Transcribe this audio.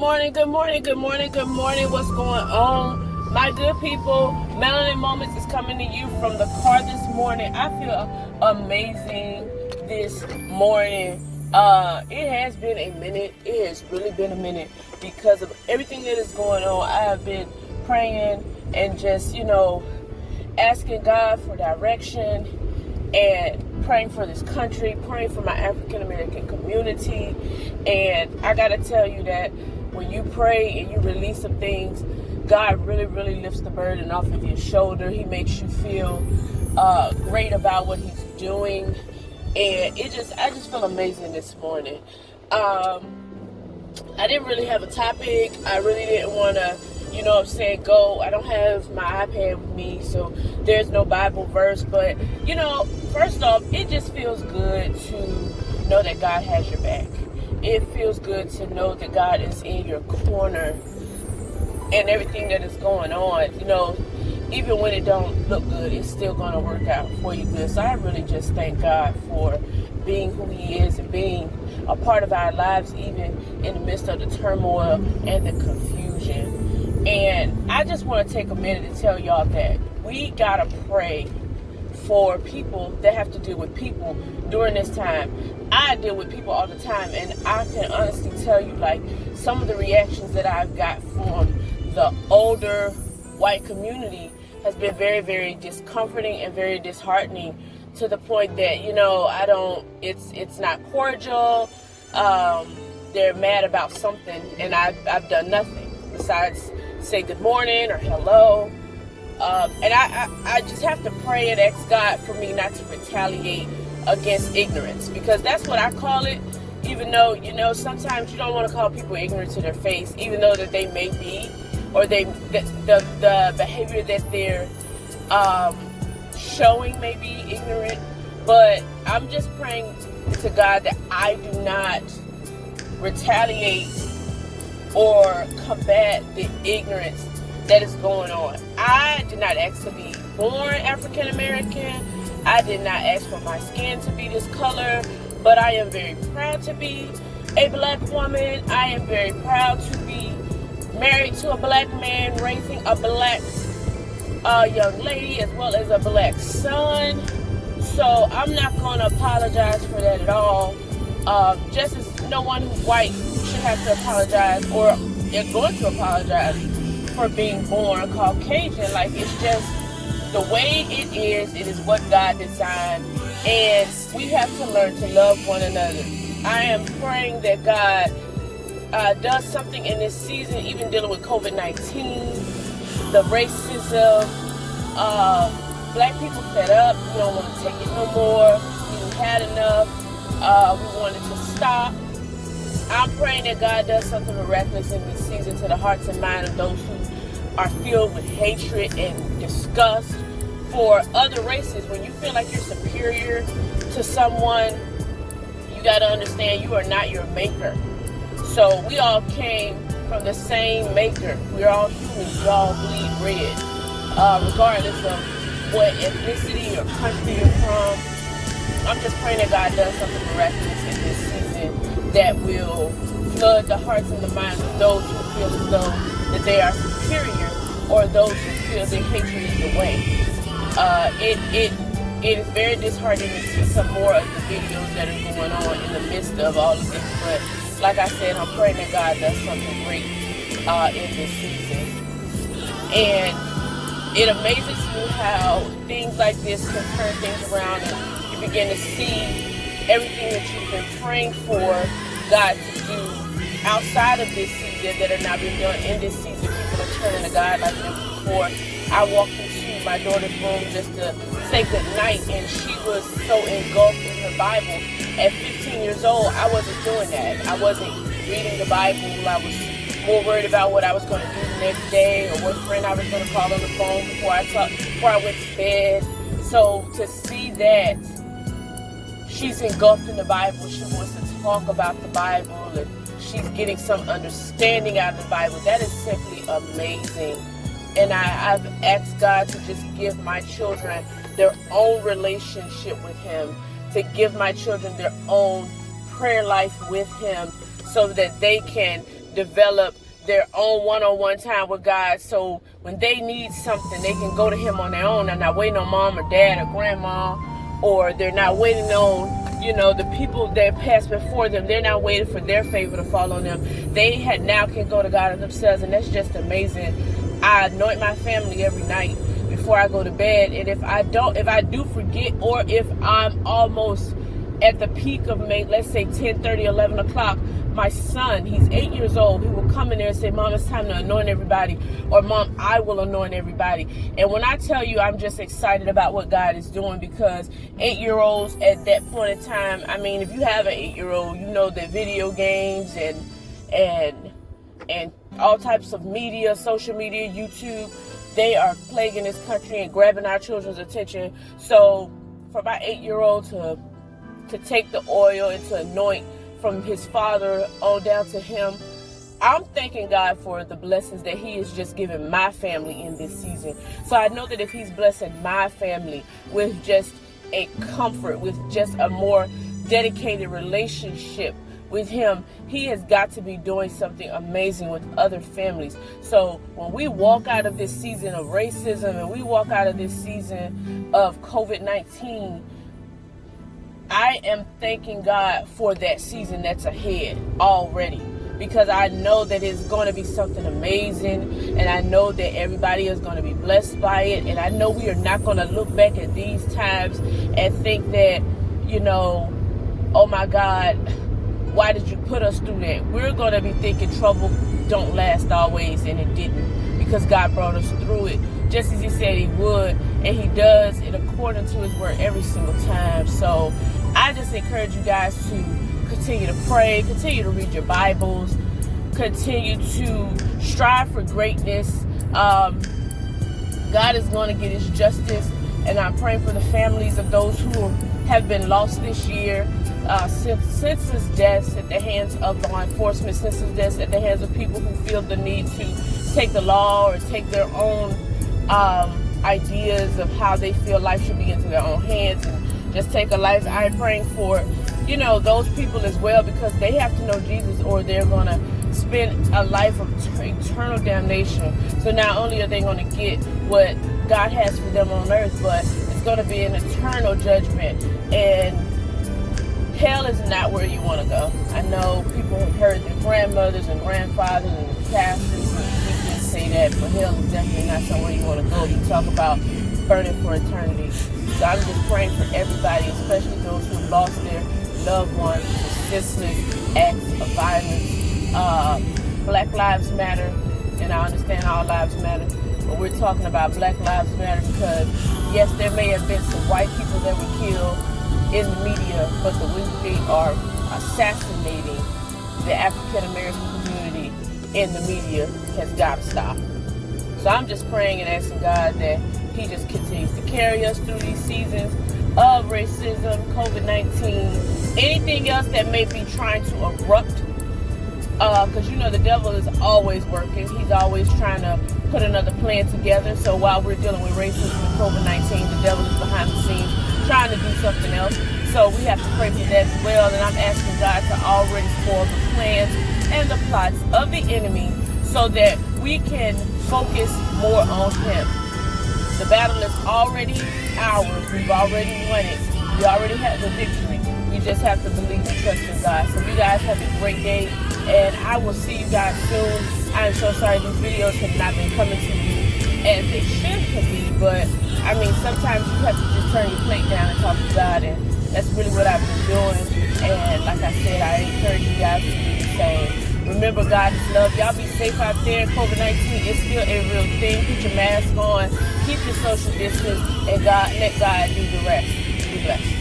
morning, good morning, good morning, good morning. What's going on? My good people, Melanin Moments is coming to you from the car this morning. I feel amazing this morning. It has been a minute. It has really been a minute because of everything that is going on. I have been praying and just, asking God for direction and praying for this country, praying for my African American community. And I gotta tell you that when you pray and you release some things, God really, really lifts the burden off of your shoulder. He makes you feel great about what He's doing, and I just feel amazing this morning. I didn't really have a topic. I really didn't want to, go. I don't have my iPad with me, so there's no Bible verse. But, first off, it just feels good to know that God has your back. It feels good to know that God is in your corner and everything that is going on. Even when it don't look good, it's still going to work out for you good. So I really just thank God for being who He is and being a part of our lives, even in the midst of the turmoil and the confusion. And I just want to take a minute to tell y'all that we got to pray for people that have to deal with people during this time. I deal with people all the time, and I can honestly tell you, some of the reactions that I've got from the older white community has been very, very discomforting and very disheartening, to the point that, it's not cordial. They're mad about something, and I've done nothing besides say good morning or hello. And I just have to pray and ask God for me not to retaliate against ignorance, because that's what I call it. Even though, sometimes you don't want to call people ignorant to their face, even though that they may be, or the behavior that they're showing may be ignorant. But I'm just praying to God that I do not retaliate or combat the ignorance that is going on. I did not ask to be born African American. I did not ask for my skin to be this color, but I am very proud to be a black woman. I am very proud to be married to a black man, raising a black young lady as well as a black son. So I'm not going to apologize for that at all. Just as no one who's white should have to apologize, or they're going to apologize for being born Caucasian. It's just the way it is what God designed, and we have to learn to love one another. I am praying that God does something in this season, even dealing with COVID-19, the racism. Black people fed up. We don't want to take it no more. We've had enough. We wanted to stop. I'm praying that God does something miraculous in this season to the hearts and minds of those who are filled with hatred and disgust for other races. When you feel like you're superior to someone, you got to understand you are not your maker. So we all came from the same maker. We're all humans. We all bleed red, regardless of what ethnicity or country you're from. I'm just praying that God does something miraculous in this season that will flood the hearts and the minds of those who feel as though that they are superior, or those who feel their hatred is the way. It is very disheartening to see some more of the videos that are going on in the midst of all of this. But like I said, I'm praying that God does something great in this season. And it amazes me how things like this can turn things around, and you begin to see everything that you've been praying for God to do outside of this season that are not being done in this season. People are turning to God like never before. I walked into my daughter's room just to say good night, and she was so engulfed in her Bible. At 15 years old, I wasn't doing that. I wasn't reading the Bible. I was more worried about what I was going to do the next day, or what friend I was going to call on the phone before I went to bed. So to see that she's engulfed in the Bible, she wants to talk about the Bible, and she's getting some understanding out of the Bible, that is simply amazing. And I've asked God to just give my children their own relationship with Him, to give my children their own prayer life with Him, so that they can develop their own one-on-one time with God, so when they need something, they can go to him on their own. They're not waiting on mom or dad or grandma, or they're not waiting on, the people that passed before them. They're not waiting for their favor to fall on them. They now can go to God themselves, and that's just amazing. I anoint my family every night before I go to bed, and if I do forget, or if I'm almost at the peak of let's say 10:30, 11 o'clock, my son, he's 8 years old, he will come in there and say, Mom, it's time to anoint everybody, or Mom, I will anoint everybody. And when I tell you, I'm just excited about what God is doing, because 8-year-olds at that point in time, I mean, if you have an 8-year-old, you know that video games and all types of media, social media, YouTube, they are plaguing this country and grabbing our children's attention. So for my 8-year-old to take the oil and to anoint from his father on down to him, I'm thanking God for the blessings that he has just given my family in this season. So I know that if he's blessing my family with just a comfort, with just a more dedicated relationship with him, he has got to be doing something amazing with other families. So when we walk out of this season of racism, and we walk out of this season of COVID-19, I am thanking God for that season that's ahead already, because I know that it's going to be something amazing, and I know that everybody is going to be blessed by it, and I know we are not going to look back at these times and think that, oh my God, why did you put us through that? We're going to be thinking trouble don't last always, and it didn't, because God brought us through it just as he said he would, and he does it according to his word every single time. So I just encourage you guys to continue to pray, continue to read your Bibles, continue to strive for greatness. God is going to get his justice, and I'm praying for the families of those who have been lost this year. Senseless deaths at the hands of law enforcement, senseless deaths at the hands of people who feel the need to take the law or take their own ideas of how they feel life should be into their own hands and just take a life. I'm praying for, those people as well, because they have to know Jesus, or they're going to spend a life of eternal damnation. So not only are they going to get what God has for them on earth, but it's going to be an eternal judgment. And hell is not where you want to go. I know people have heard their grandmothers and grandfathers and pastors and people say that, but hell is definitely not somewhere you want to go. You talk about burning for eternity. So I'm just praying for everybody, especially those who lost their loved ones to senseless acts of violence. Black Lives Matter, and I understand all lives matter, but we're talking about Black Lives Matter because, yes, there may have been some white people that were killed in the media, but the way they are assassinating the African American community in the media has got to stop. So I'm just praying and asking God that he just continues to carry us through these seasons of racism, COVID-19, anything else that may be trying to erupt, because the devil is always working. He's always trying to put another plan together. So while we're dealing with racism and COVID-19, the devil is behind the scenes trying to do something else. So we have to pray for that as well. And I'm asking God to already spoil the plans and the plots of the enemy so that we can focus more on him. The battle is already ours. We've already won it. We already have the victory. We just have to believe and trust in God. So you guys have a great day, and I will see you guys soon. I'm so sorry these videos have not been coming to you as they should be, but I mean, sometimes you have to just turn your plate down and talk to God, and that's really what I've been doing. And like I said, I encourage you guys to do the same. Remember, God is love. Y'all be safe out there. COVID-19 is still a real thing. Put your mask on, keep your social distance, and let God do the rest. Be blessed.